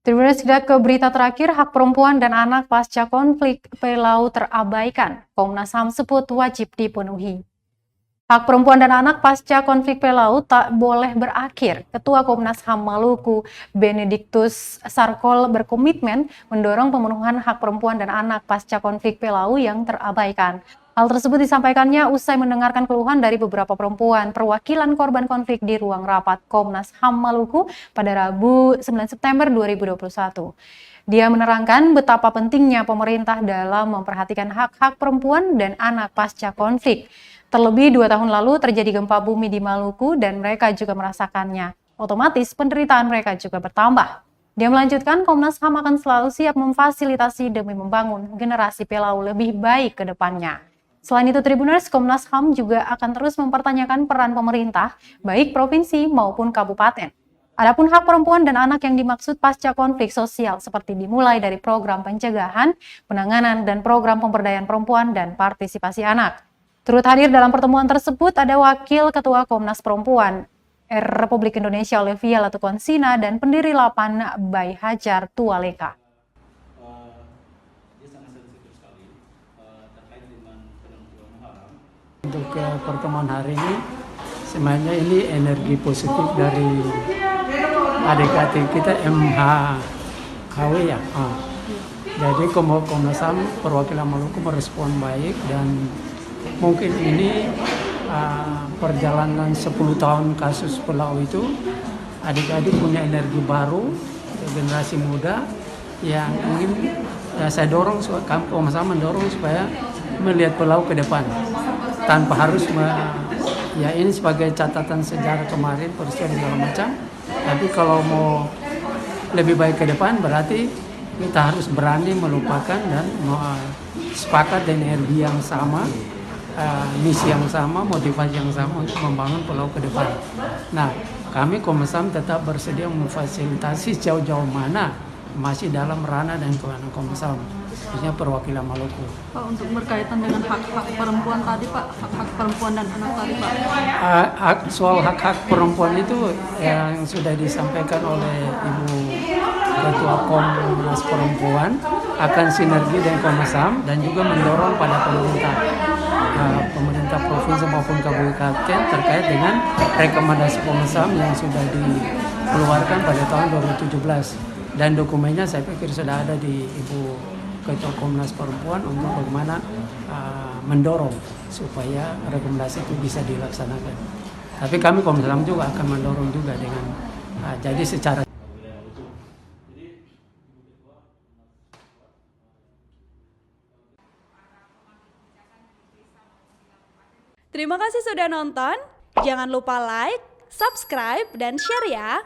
Tribuners, kita ke berita terakhir, hak perempuan dan anak pasca konflik Pelau terabaikan. Komnas HAM sebut wajib dipenuhi. Hak perempuan dan anak pasca konflik Pelau tak boleh berakhir. Ketua Komnas HAM Maluku, Benedictus Sarkol, berkomitmen mendorong pemenuhan hak perempuan dan anak pasca konflik Pelau yang terabaikan. Hal tersebut disampaikannya usai mendengarkan keluhan dari beberapa perempuan perwakilan korban konflik di ruang rapat Komnas HAM Maluku pada Rabu 9 September 2021. Dia menerangkan betapa pentingnya pemerintah dalam memperhatikan hak-hak perempuan dan anak pasca konflik. Terlebih 2 tahun lalu terjadi gempa bumi di Maluku dan mereka juga merasakannya. Otomatis penderitaan mereka juga bertambah. Dia melanjutkan, Komnas HAM akan selalu siap memfasilitasi demi membangun generasi Pelau lebih baik ke depannya. Selain itu, Tribuners, Komnas HAM juga akan terus mempertanyakan peran pemerintah, baik provinsi maupun kabupaten. Adapun hak perempuan dan anak yang dimaksud pasca konflik sosial seperti dimulai dari program pencegahan, penanganan, dan program pemberdayaan perempuan dan partisipasi anak. Turut hadir dalam pertemuan tersebut ada Wakil Ketua Komnas Perempuan Republik Indonesia Olivia Latukonsina dan pendiri Lapan Bay Hajar Tualeka. Untuk pertemuan hari ini, sebenarnya ini energi positif dari adik-adik kita MHKW ya. Jadi Komnas HAM perwakilan Maluku merespon baik dan mungkin ini perjalanan 10 tahun kasus Pelau itu adik-adik punya energi baru, generasi muda yang ingin saya dorong, Komnas HAM mendorong supaya melihat Pelau ke depan. Tanpa harus ya ini sebagai catatan sejarah kemarin peristiwa segala macam, tapi kalau mau lebih baik ke depan berarti kita harus berani melupakan dan sepakat dengan energi yang sama, misi yang sama, motivasi yang sama untuk membangun Pelau ke depan. Nah, kami Komnas HAM tetap bersedia memfasilitasi sejauh mana masih dalam ranah dan kewenangan Komnas HAM, khususnya perwakilan Maluku. Pak, untuk berkaitan dengan hak-hak perempuan tadi, Pak, hak-hak perempuan dan anak tadi, Pak. Soal hak-hak perempuan itu yang sudah disampaikan oleh Ibu Ketua Komnas Perempuan akan sinergi dengan Komnas HAM dan juga mendorong pada pemerintah provinsi maupun kabupaten terkait dengan rekomendasi Komnas HAM yang sudah dikeluarkan pada tahun 2017. Dan dokumennya saya pikir sudah ada di Ibu Ketua Komnas Perempuan untuk bagaimana mendorong supaya rekomendasi itu bisa dilaksanakan. Tapi kami Komnas HAM juga akan mendorong juga dengan jadi secara. Terima kasih sudah nonton. Jangan lupa like, subscribe, dan share ya.